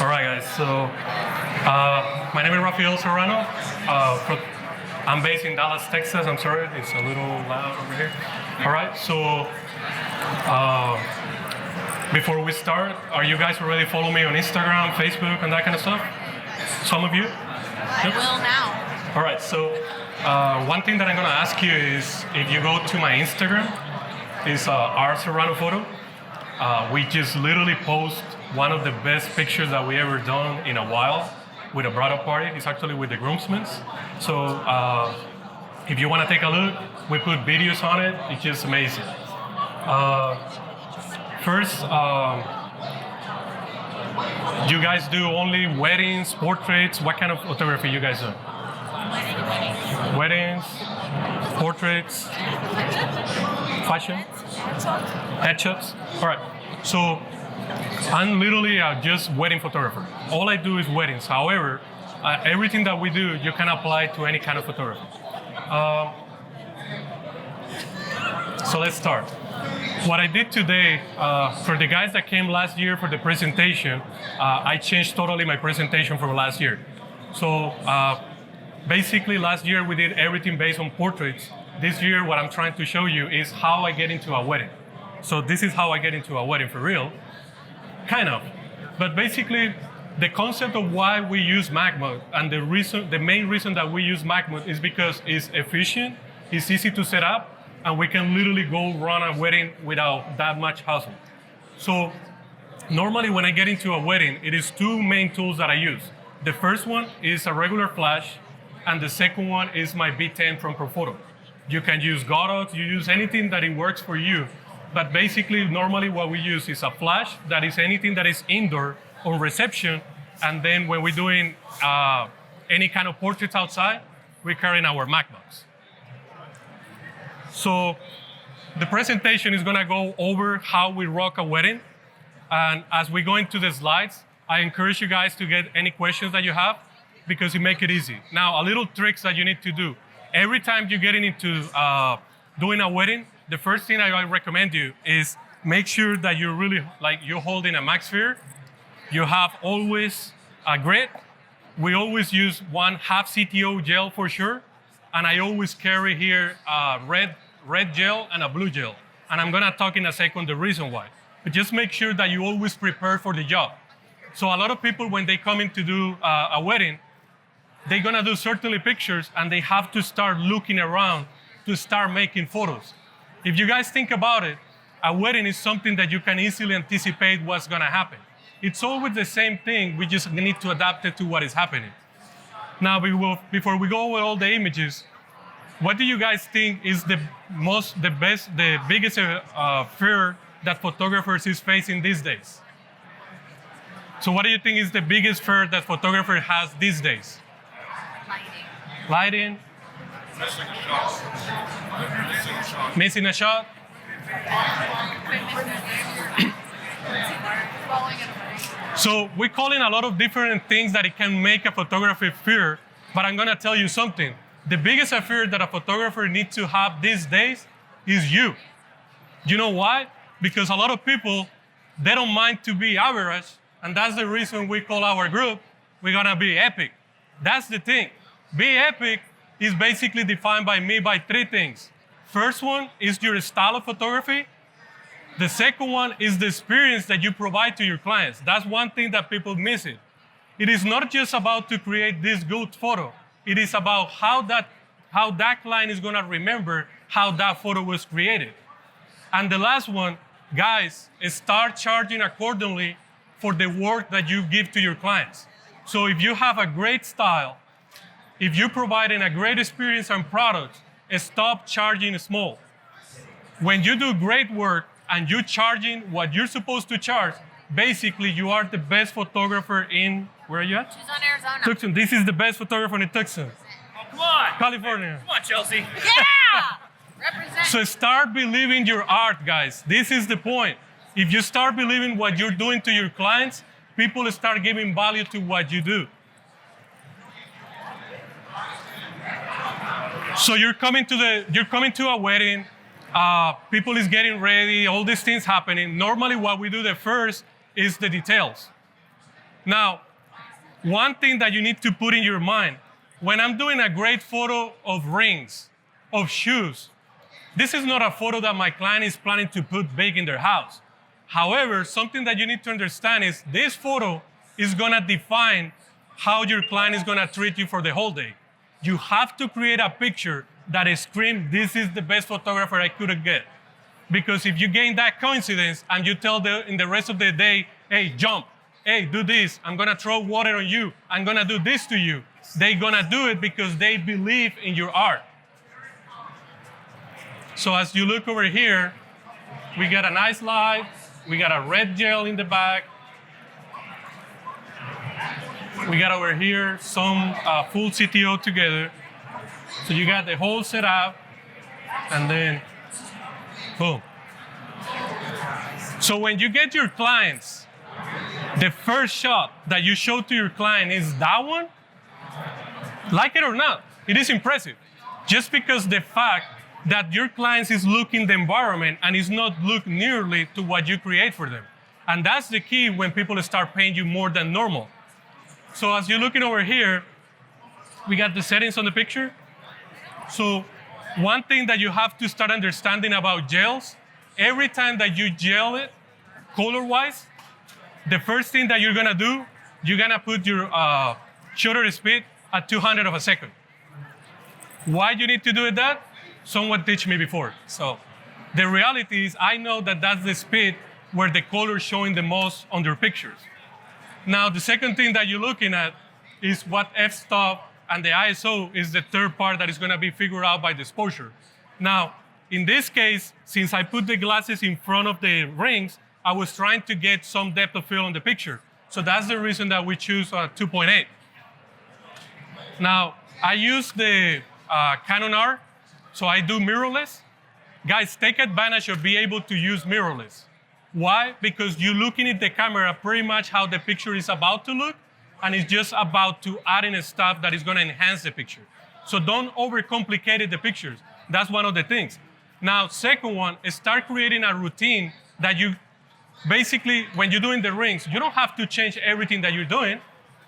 right, guys. So my name is Rafael Serrano. I'm based in Dallas, Texas. I'm sorry, it's a little loud over here. All right, so before we start, are you guys already following me on Instagram, Facebook, and that kind of stuff? Some of you? I will now. All right, so one thing that I'm gonna ask you is if you go to my Instagram, it's R Serrano Photo. We just literally post one of the best pictures that we ever done in a while with a bridal party. It's actually with the groomsmen. So if you want to take a look, we put videos on it. It's just amazing. First, you guys do only weddings, portraits. What kind of photography you guys do? Weddings, portraits, fashion, headshots. All right. So I'm literally just wedding photographer. All I do is weddings. However, everything that we do, you can apply to any kind of photography. So let's start. What I did today, for the guys that came last year for the presentation, I changed totally my presentation from last year. So basically last year we did everything based on portraits. This year what I'm trying to show you is how I get into a wedding. So this is how I get into a wedding for real. Kind of. But basically, the concept of why we use MagMod and the main reason that we use MagMod is because it's efficient, it's easy to set up, and we can literally go run a wedding without that much hassle. So normally when I get into a wedding, it is two main tools that I use. The first one is a regular flash, and the second one is my B10 from Profoto. You can use Godox, you use anything that it works for you. But basically, normally what we use is a flash, that is anything that is indoor on reception. And then when we're doing any kind of portraits outside, we're carrying our MagMods. So the presentation is gonna go over how we rock a wedding. And as we go into the slides, I encourage you guys to get any questions that you have because it makes it easy. Now, a little tricks that you need to do. Every time you're getting into doing a wedding, the first thing I recommend you is make sure that you're really, you're holding a MagSphere. You have always a grid. We always use one half CTO gel for sure. And I always carry here a red gel and a blue gel. And I'm gonna talk in a second the reason why. But just make sure that you always prepare for the job. So a lot of people, when they come in to do a wedding, they're gonna do certainly pictures and they have to start looking around to start making photos. If you guys think about it, a wedding is something that you can easily anticipate what's gonna happen. It's always the same thing, we just need to adapt it to what is happening. Now, before we go over all the images, what do you guys think is the biggest fear that photographers is facing these days? So what do you think is the biggest fear that photographer has these days? Lighting? Missing a shot? So we're calling a lot of different things that it can make a photographer fear, but I'm gonna tell you something. The biggest fear that a photographer needs to have these days is you. You know why? Because a lot of people, they don't mind to be average, and that's the reason we call our group, we're gonna be epic. That's the thing. Be epic is basically defined by me by three things. First one is your style of photography. The second one is the experience that you provide to your clients. That's one thing that people miss it. It is not just about to create this good photo. It is about how that client is gonna remember how that photo was created. And the last one, guys, is start charging accordingly for the work that you give to your clients. So if you have a great style, if you're providing a great experience and product, stop charging small. When you do great work and you're charging what you're supposed to charge, basically you are the best photographer in, where are you at? Tucson, Arizona. Tucson. This is the best photographer in Tucson. Oh, come on. California. Come on, Chelsea. Yeah! Represent. So start believing your art, guys. This is the point. If you start believing what you're doing to your clients, people start giving value to what you do. So you're coming to a wedding, people is getting ready, all these things happening. Normally what we do the first is the details. Now, one thing that you need to put in your mind, when I'm doing a great photo of rings, of shoes, this is not a photo that my client is planning to put big in their house. However, something that you need to understand is this photo is gonna define how your client is gonna treat you for the whole day. You have to create a picture that screams, this is the best photographer I could get. Because if you gain that coincidence and you tell them in the rest of the day, hey, jump, hey, do this, I'm gonna throw water on you, I'm gonna do this to you, they're gonna do it because they believe in your art. So as you look over here, we got a nice light, we got a red gel in the back, we got over here some full CTO together. So you got the whole setup, and then boom. So when you get your clients, the first shot that you show to your client is that one, like it or not, it is impressive. Just because the fact that your clients is looking the environment and is not look nearly to what you create for them. And that's the key when people start paying you more than normal. So as you're looking over here, we got the settings on the picture. So one thing that you have to start understanding about gels, every time that you gel it, color-wise, the first thing that you're gonna do, you're gonna put your shutter speed at 200 of a second. Why you need to do that? Someone teach me before. So the reality is I know that that's the speed where the color is showing the most on your pictures. Now, the second thing that you're looking at is what f-stop and the ISO is the third part that is gonna be figured out by the exposure. Now, in this case, since I put the glasses in front of the rings, I was trying to get some depth of field on the picture. So that's the reason that we choose 2.8. Now, I use the Canon R, so I do mirrorless. Guys, take advantage of being able to use mirrorless. Why? Because you're looking at the camera pretty much how the picture is about to look, and it's just about to add in stuff that is gonna enhance the picture. So don't overcomplicate the pictures. That's one of the things. Now, second one is start creating a routine that you, basically, when you're doing the rings, you don't have to change everything that you're doing,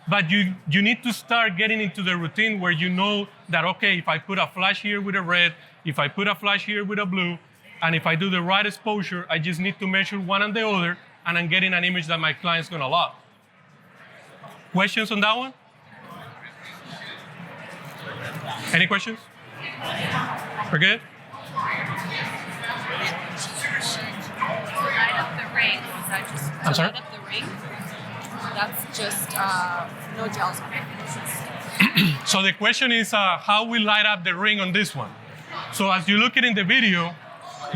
but you need to start getting into the routine where you know that, okay, if I put a flash here with a red, if I put a flash here with a blue, and if I do the right exposure, I just need to measure one and the other, and I'm getting an image that my client's gonna love. Questions on that one? Any questions? We're good? Light up the ring. Is that just I'm sorry? light up the ring? That's just no gels on it. So the question is how we light up the ring on this one. So as you look at in the video,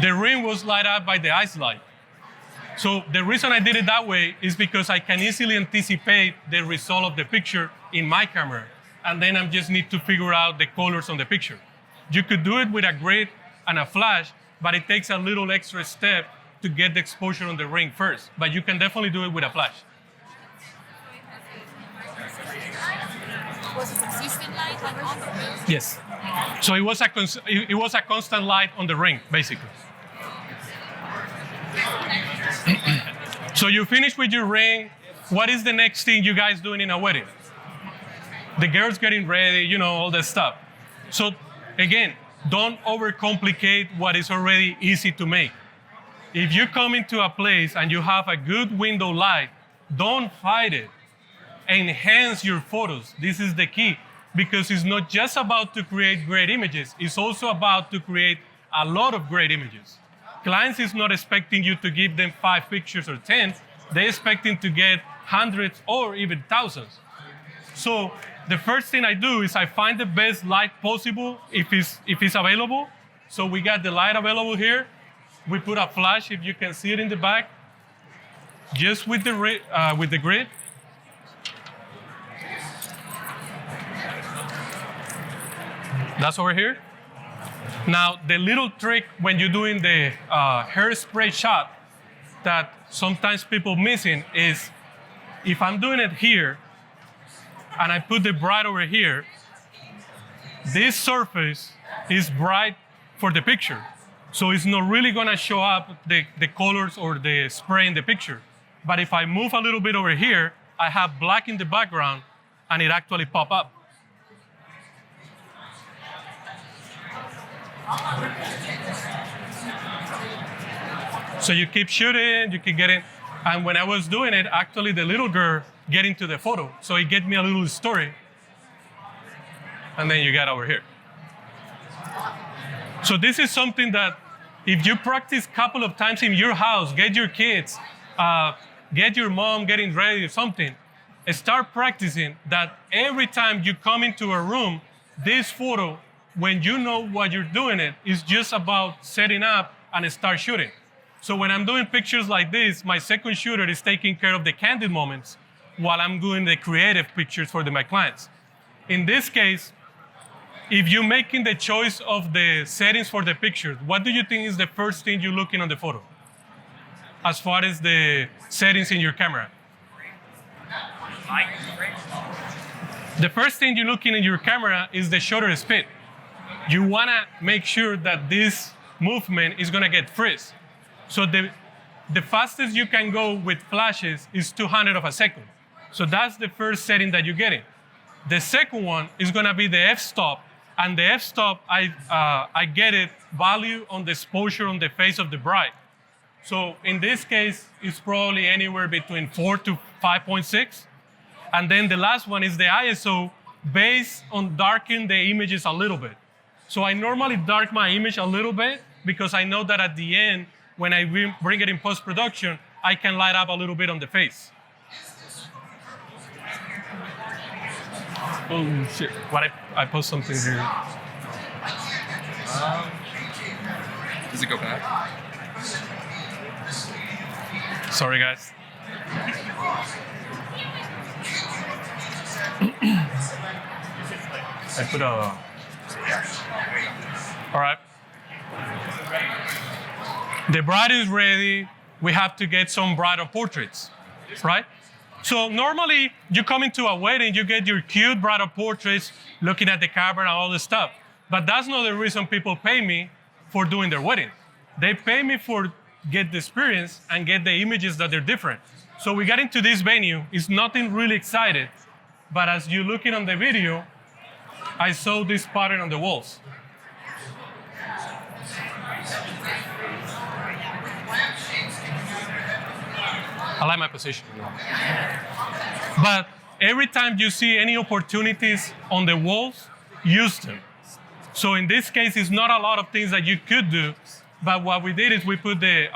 the ring was light up by the ice light. So the reason I did it that way is because I can easily anticipate the result of the picture in my camera. And then I just need to figure out the colors on the picture. You could do it with a grid and a flash, but it takes a little extra step to get the exposure on the ring first. But you can definitely do it with a flash. Was it consistent light like on the ring? Yes. So it was a constant light on the ring, basically. So you finish with your ring. What is the next thing you guys doing in a wedding? The girl's getting ready, you know, all that stuff. So again, don't overcomplicate what is already easy to make. If you come into a place and you have a good window light, don't fight it. Enhance your photos. This is the key, because it's not just about to create great images, it's also about to create a lot of great images. Clients is not expecting you to give them 5 pictures or 10, they're expecting to get hundreds or even thousands. So the first thing I do is I find the best light possible if it's available. So we got the light available here. We put a flash, if you can see it in the back, just with the grid. That's over here. Now, the little trick when you're doing the hairspray shot that sometimes people missing is if I'm doing it here and I put the bright over here, this surface is bright for the picture. So it's not really gonna show up the colors or the spray in the picture. But if I move a little bit over here, I have black in the background, and it actually pop up. So you keep shooting, you keep getting, and when I was doing it, actually the little girl get into the photo. So it gave me a little story. And then you get over here. So this is something that if you practice a couple of times in your house, get your kids, get your mom getting ready or something, start practicing that every time you come into a room, this photo, when you know what you're doing it, is just about setting up and start shooting. So when I'm doing pictures like this, my second shooter is taking care of the candid moments while I'm doing the creative pictures for my clients. In this case, if you're making the choice of the settings for the pictures, what do you think is the first thing you're looking on the photo? As far as the settings in your camera. The first thing you're looking in your camera is the shutter speed. You wanna make sure that this movement is gonna get freeze. So the fastest you can go with flashes is 200 of a second. So that's the first setting that you're getting. The second one is gonna be the f-stop, and the f-stop, I get it value on the exposure on the face of the bride. So in this case, it's probably anywhere between 4 to 5.6. And then the last one is the ISO based on darkening the images a little bit. So I normally dark my image a little bit because I know that at the end, when I bring it in post-production, I can light up a little bit on the face. Oh shit, what I post something here. Does it go back? Sorry guys. I put a, all right. The bride is ready. We have to get some bridal portraits, right? So normally you come into a wedding, you get your cute bridal portraits, looking at the camera and all this stuff. But that's not the reason people pay me for doing their wedding. They pay me for get the experience and get the images that they're different. So we got into this venue. It's nothing really exciting, but as you're looking on the video, I saw this pattern on the walls. I like my position. But every time you see any opportunities on the walls, use them. So in this case, it's not a lot of things that you could do, but what we did is we put the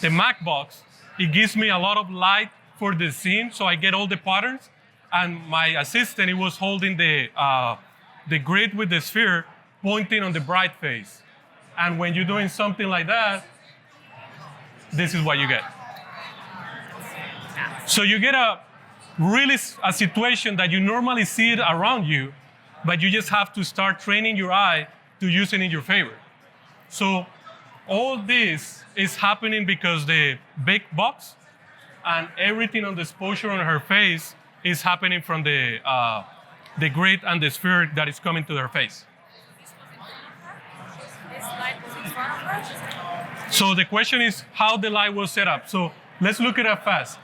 Mac box. It gives me a lot of light for the scene, so I get all the patterns. And my assistant, he was holding the grid with the sphere, pointing on the bride face. And when you're doing something like that, this is what you get. So you get a situation that you normally see it around you, but you just have to start training your eye to use it in your favor. So all this is happening because the big box and everything on the exposure on her face is happening from the grid and the sphere that is coming to her face. So the question is how the light was set up. So let's look at it fast.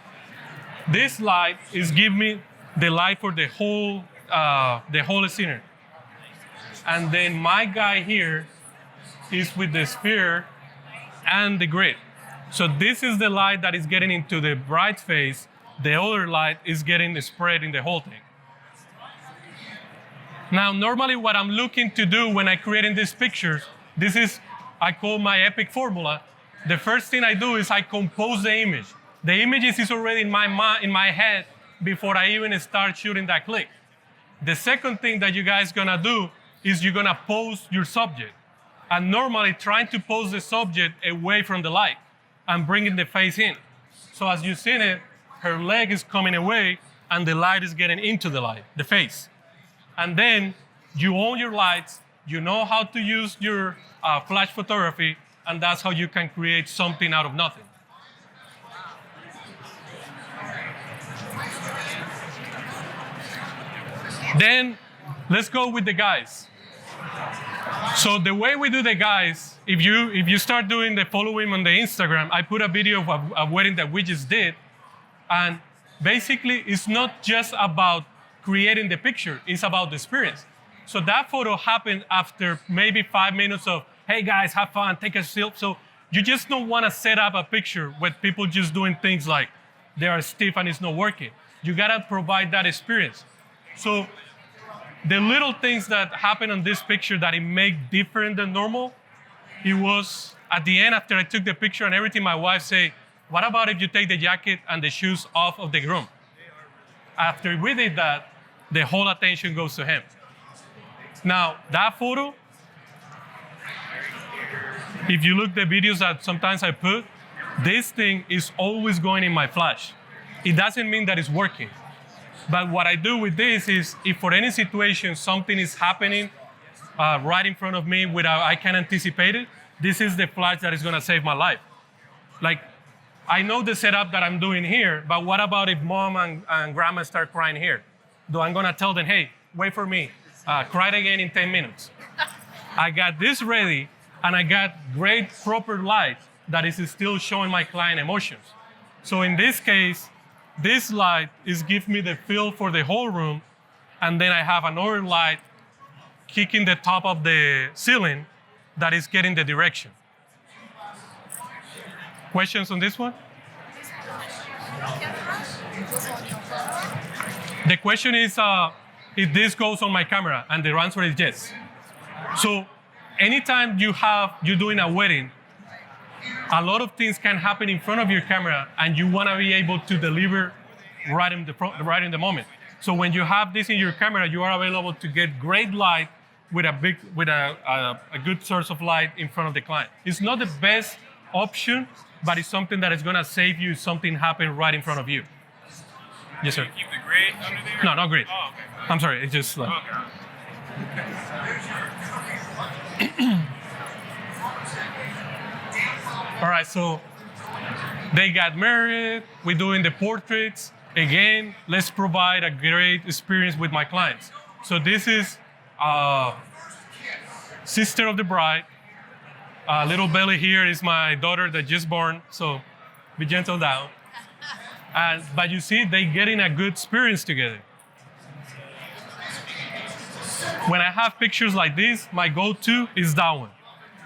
This light is giving me the light for the whole scenery. And then my guy here is with the sphere and the grid. So this is the light that is getting into the bride's face. The other light is getting spread in the whole thing. Now, normally what I'm looking to do when I'm creating these pictures, this is, I call my epic formula. The first thing I do is I compose the image. The image is already in my head before I even start shooting that click. The second thing that you guys gonna do is you're gonna pose your subject. And normally trying to pose the subject away from the light and bringing the face in. So as you've seen it, her leg is coming away and the light is getting into the light, the face. And then you own your lights, you know how to use your flash photography, and that's how you can create something out of nothing. Then let's go with the guys. So the way we do the guys, if you start doing the following on the Instagram, I put a video of a wedding that we just did, and basically it's not just about creating the picture, it's about the experience. So that photo happened after maybe 5 minutes of, hey guys, have fun, take a selfie. So you just don't want to set up a picture with people just doing things like they are stiff and it's not working. You gotta provide that experience. So the little things that happen on this picture that it make different than normal, it was at the end after I took the picture and everything, my wife say, what about if you take the jacket and the shoes off of the groom? After we did that, the whole attention goes to him. Now, that photo, if you look the videos that sometimes I put, this thing is always going in my flash. It doesn't mean that it's working. But what I do with this is, if for any situation something is happening right in front of me without I can anticipate it, this is the flash that is gonna save my life. Like, I know the setup that I'm doing here, but what about if mom and grandma start crying here? Do I'm gonna tell them, hey, wait for me, cry again in 10 minutes. I got this ready, and I got great proper light that is still showing my client emotions. So in this case, this light is giving me the feel for the whole room, and then I have another light kicking the top of the ceiling that is getting the direction. Questions on this one? The question is if this goes on my camera, and the answer is yes. So anytime you're doing a wedding, a lot of things can happen in front of your camera, and you want to be able to deliver right in the moment. So when you have this in your camera, you are available to get great light with a good source of light in front of the client. It's not the best option, but it's something that is going to save you if something happens right in front of you. Yes, sir. Do you keep the grid under there? No, not grid. Oh, okay. I'm sorry. It's just like. Okay. All right, so they got married. We're doing the portraits. Again, let's provide a great experience with my clients. So this is sister of the bride. Little belly here is my daughter that just born, so be gentle down. But you see, they getting a good experience together. When I have pictures like this, my go-to is that one.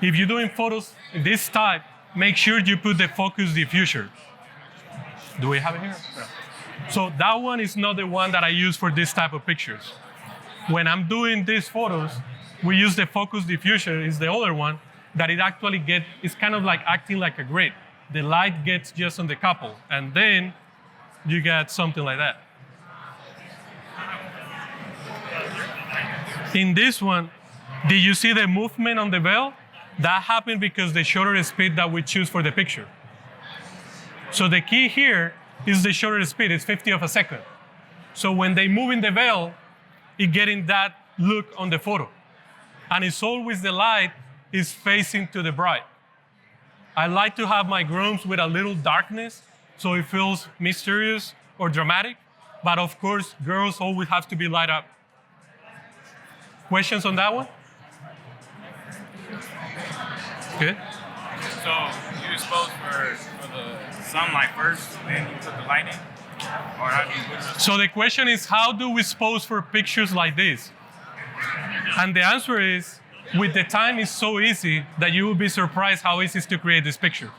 If you're doing photos this type, make sure you put the focus diffuser. Do we have it here? No. So that one is not the one that I use for this type of pictures. When I'm doing these photos, we use the focus diffuser, is the other one, that it actually it's kind of like acting like a grid. The light gets just on the couple, and then you get something like that. In this one, did you see the movement on the veil? That happened because the shutter speed that we choose for the picture. So the key here is the shutter speed, it's 50 of a second. So when they move in the veil, it's getting that look on the photo. And it's always the light is facing to the bride. I like to have my grooms with a little darkness, so it feels mysterious or dramatic. But of course, girls always have to be light up. Questions on that one? Good. So you expose for the sunlight first, then you put the light in? Or how do you put it? So the question is, how do we expose for pictures like this? And the answer is, with the time, it's so easy that you will be surprised how easy it is to create this picture.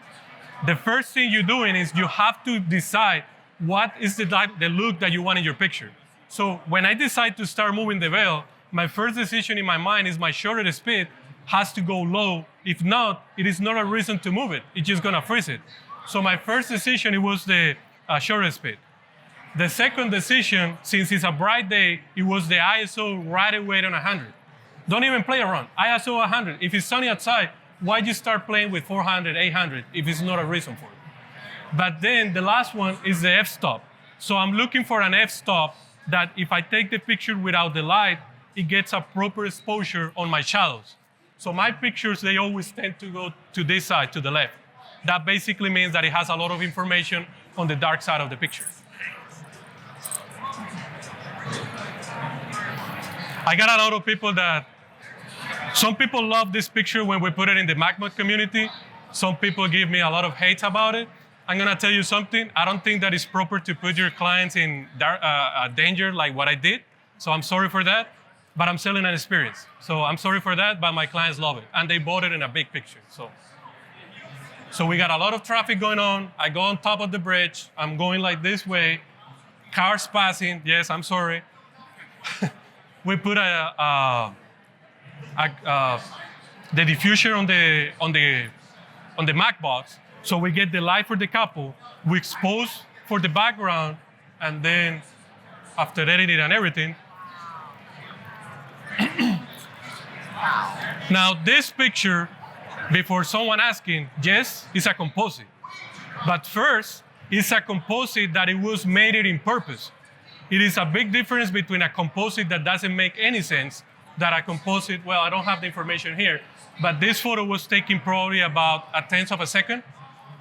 The first thing you're doing is you have to decide what is the look that you want in your picture. So when I decide to start moving the veil, my first decision in my mind is my shutter speed has to go low. If not, it is not a reason to move it. It's just gonna freeze it. So my first decision, it was the shutter speed. The second decision, since it's a bright day, it was the ISO right away on 100. Don't even play around. ISO 100. If it's sunny outside, why you start playing with 400, 800 if it's not a reason for it? But then the last one is the f-stop. So I'm looking for an f-stop that if I take the picture without the light, it gets a proper exposure on my shadows. So my pictures, they always tend to go to this side, to the left. That basically means that it has a lot of information on the dark side of the picture. I got a lot of people some people love this picture when we put it in the MagMod community. Some people give me a lot of hate about it. I'm gonna tell you something. I don't think that it's proper to put your clients in danger like what I did. So I'm sorry for that, but I'm selling an experience. So I'm sorry for that, but my clients love it. And they bought it in a big picture. So we got a lot of traffic going on. I go on top of the bridge. I'm going like this way. Cars passing. Yes, I'm sorry. We put the diffuser on the Mac box, so we get the light for the couple. We expose for the background, and then after editing and everything. Now this picture, before someone asking, yes, it's a composite. But first, it's a composite that it was made in purpose. It is a big difference between a composite that doesn't make any sense than a composite, well, I don't have the information here, but this photo was taken probably about a tenth of a second.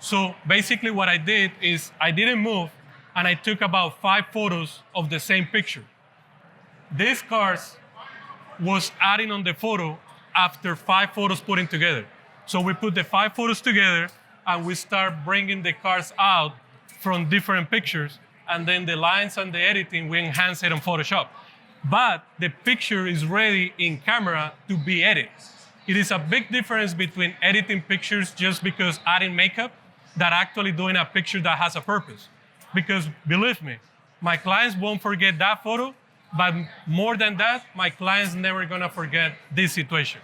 So basically what I did is I didn't move, and I took about 5 photos of the same picture. This cars was adding on the photo after 5 photos putting together. So we put the 5 photos together, and we start bringing the cars out from different pictures, and then the lines and the editing, we enhance it on Photoshop. But the picture is ready in camera to be edited. It is a big difference between editing pictures just because adding makeup than actually doing a picture that has a purpose. Because believe me, my clients won't forget that photo, but more than that, my clients never gonna forget this situation.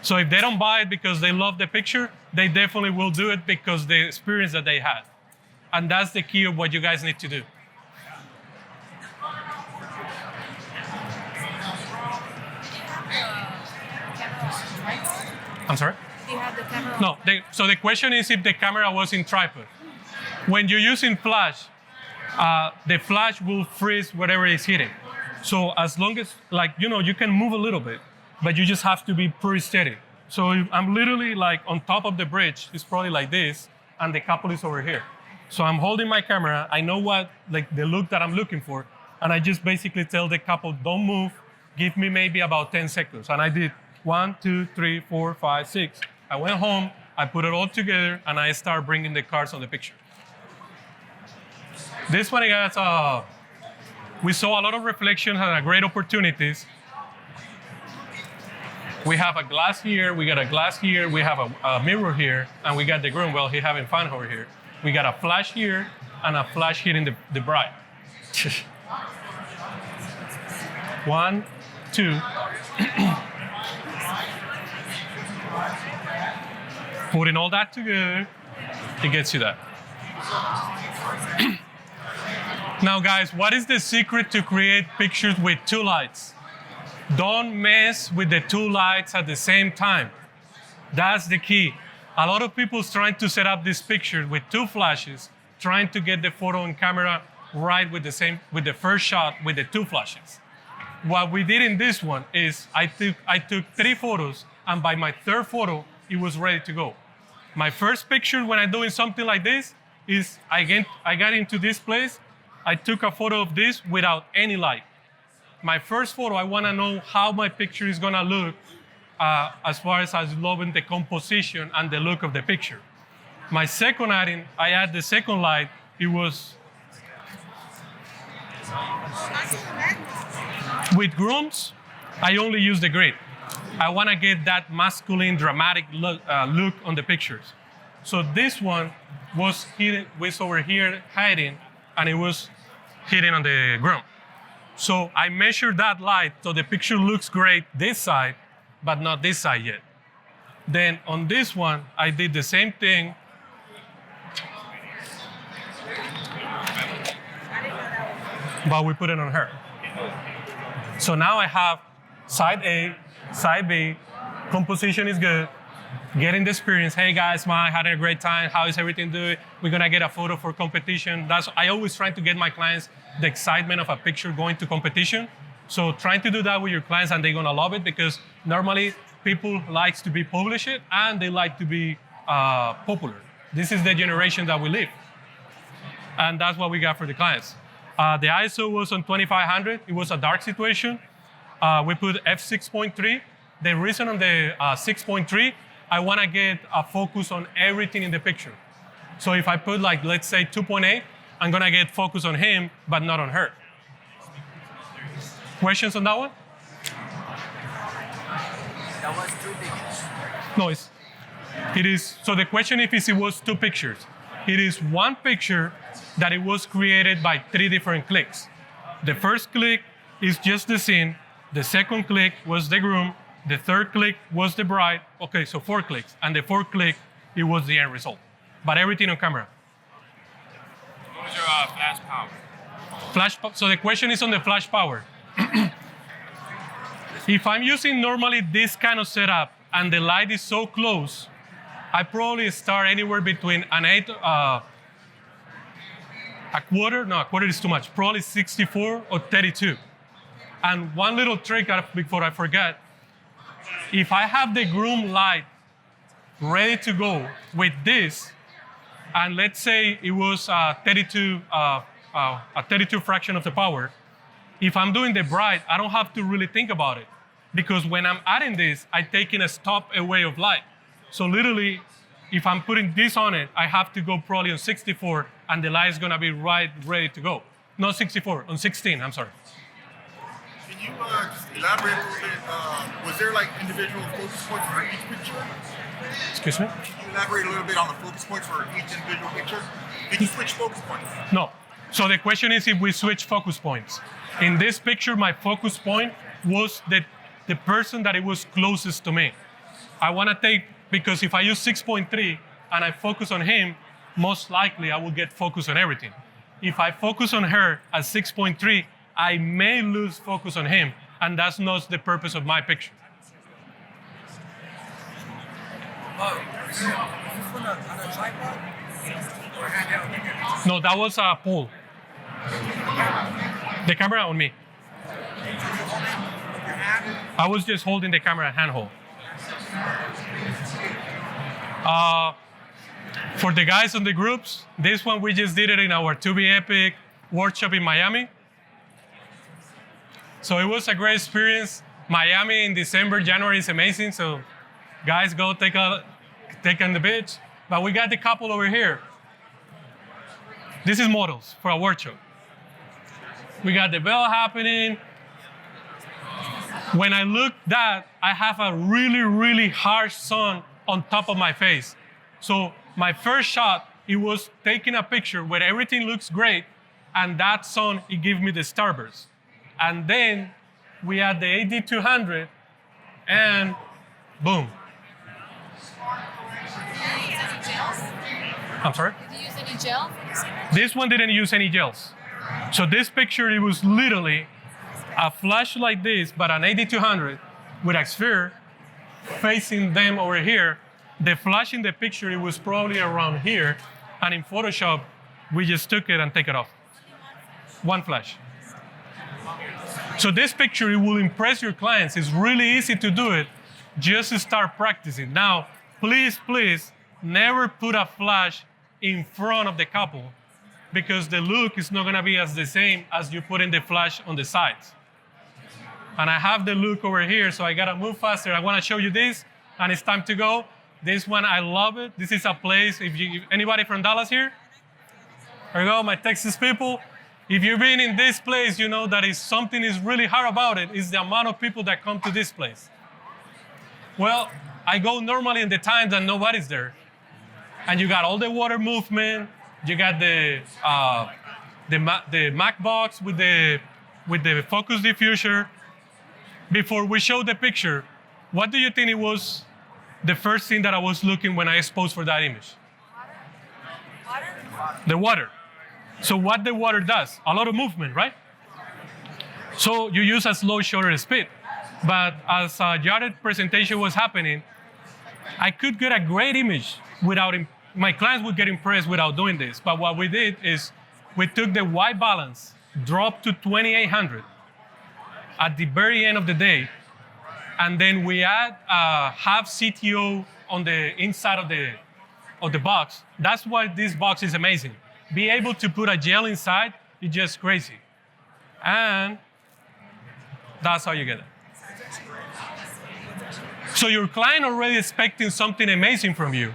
So if they don't buy it because they love the picture, they definitely will do it because the experience that they had. And that's the key of what you guys need to do. I'm sorry? Do you have the camera? No, so the question is if the camera was in tripod. When you're using flash, the flash will freeze whatever is hitting. So as long as, like, you can move a little bit, but you just have to be pretty steady. So I'm literally like on top of the bridge, it's probably like this, and the couple is over here. So I'm holding my camera, I know what, like the look that I'm looking for, and I just basically tell the couple, don't move, give me maybe about 10 seconds. And I did 1, 2, 3, 4, 5, 6. I went home, I put it all together, and I start bringing the cars on the picture. This one, guys, we saw a lot of reflections and great opportunities. We have a glass here, we got a glass here, we have a mirror here, and we got the groom, well, he having fun over here. We got a flash here, and a flash hitting the bride. 1, 2. Putting all that together, it gets you that. Now guys, what is the secret to create pictures with 2 lights? Don't mess with the 2 lights at the same time. That's the key. A lot of people's trying to set up this picture with 2 flashes, trying to get the photo on camera right with the first shot with the 2 flashes. What we did in this one is I took 3 photos, and by my 3rd photo, it was ready to go. My first picture when I'm doing something like this is I got into this place, I took a photo of this without any light. My first photo, I want to know how my picture is going to look as far as loving the composition and the look of the picture. My second adding, I add the second light, it was with grooms, I only use the grid. I want to get that masculine, dramatic look on the pictures. So this one was over here hiding, and it was hitting on the groom. So I measured that light so the picture looks great this side, but not this side yet. Then on this one, I did the same thing. But we put it on her. So now I have side A, side B, composition is good, getting the experience. Hey guys, had a great time. How is everything doing? We're gonna get a photo for competition. I always try to get my clients the excitement of a picture going to competition. So trying to do that with your clients, and they're gonna love it because normally people like to be published and they like to be popular. This is the generation that we live. And that's what we got for the clients. The ISO was on 2500. It was a dark situation. We put f6.3. The reason on the 6.3, I want to get a focus on everything in the picture. So if I put like, let's say 2.8, I'm gonna get focus on him, but not on her. Questions on that one? That was too big. No, it is, so the question if it was two pictures. It is one picture that it was created by 3 different clicks. The first click is just the scene. The second click was the groom. The third click was the bride. Okay, so 4 clicks. And the fourth click, it was the end result. But everything on camera. What was your flash power? So the question is on the flash power. If I'm using normally this kind of setup and the light is so close, I probably start anywhere between an 8, a quarter is too much, probably 64 or 32. And one little trick before I forget, if I have the groom light ready to go with this, and let's say it was a 32 fraction of the power, if I'm doing the bride, I don't have to really think about it. Because when I'm adding this, I'm taking a stop away of light. So literally, if I'm putting this on it, I have to go probably on 64, and the light is gonna be right ready to go. Not 64, on 16, I'm sorry. Can you just elaborate a little bit? Was there like individual focus points for each picture? Excuse me? Can you elaborate a little bit on the focus points for each individual picture? Did you switch focus points? No. So the question is if we switch focus points. In this picture, my focus point was the person that it was closest to me. I wanna take, because if I use 6.3 and I focus on him, most likely I will get focus on everything. If I focus on her at 6.3, I may lose focus on him, and that's not the purpose of my picture. Is this one on a tripod? Or handheld? No, that was a pull. The camera on me. I was just holding the camera handhold. For the guys on the groups, this one we just did it in our 2B Epic workshop in Miami. So it was a great experience. Miami in December, January is amazing. So guys, go take on the beach. But we got the couple over here. This is models for a workshop. We got the bell happening. When I look that, I have a really, really harsh sun on top of my face. So my first shot, it was taking a picture where everything looks great, and that sun, it gives me the starburst. And then we add the AD200, and boom. Did you use any gels? I'm sorry? Did you use any gel for this image? This one didn't use any gels. So this picture, it was literally a flash like this, but an AD200 with a sphere facing them over here. The flash in the picture, it was probably around here. And in Photoshop, we just took it and take it off. One flash. So this picture, it will impress your clients. It's really easy to do it. Just start practicing. Now, please, please, never put a flash in front of the couple, because the look is not gonna be as the same as you put in the flash on the sides. And I have the look over here, so I gotta move faster. I wanna show you this, and it's time to go. This one, I love it. This is a place, if anybody from Dallas here? There you go, my Texas people. If you've been in this place, you know that something is really hard about it, is the amount of people that come to this place. Well, I go normally in the time that nobody's there. And you got all the water movement, you got the Mac box with the focus diffuser. Before we show the picture, what do you think it was the first thing that I was looking when I exposed for that image? Water? The water. So what the water does, a lot of movement, right? So you use a slow shutter speed. But as Jared's presentation was happening, I could get a great image without, my clients would get impressed without doing this. But what we did is we took the white balance, dropped to 2800 at the very end of the day, and then we add half CTO on the inside of the box. That's why this box is amazing. Be able to put a gel inside is just crazy. And that's how you get it. So your client already expecting something amazing from you.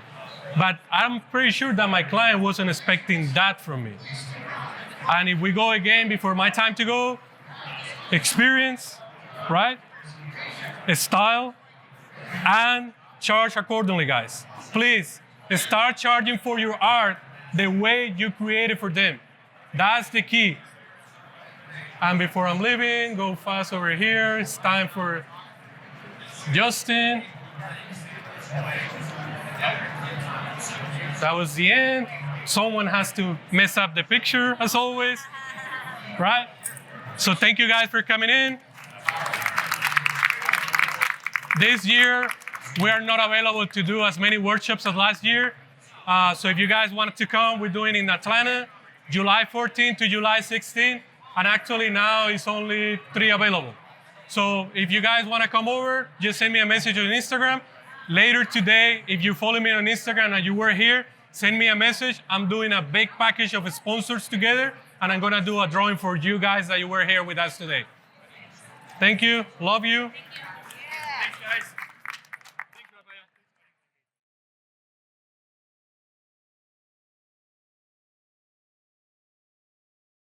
But I'm pretty sure that my client wasn't expecting that from me. And if we go again before my time to go, experience, right? Style, and charge accordingly, guys. Please start charging for your art the way you created for them. That's the key. And before I'm leaving, go fast over here. It's time for Justin. That was the end. Someone has to mess up the picture, as always, right? So thank you guys for coming in. This year, we are not available to do as many workshops as last year. So if you guys wanted to come, we're doing in Atlanta, July 14 to July 16. And actually now it's only 3 available. So if you guys want to come over, just send me a message on Instagram. Later today, if you follow me on Instagram and you were here, send me a message. I'm doing a big package of sponsors together, and I'm going to do a drawing for you guys that you were here with us today. Thank you. Love you. Thank you.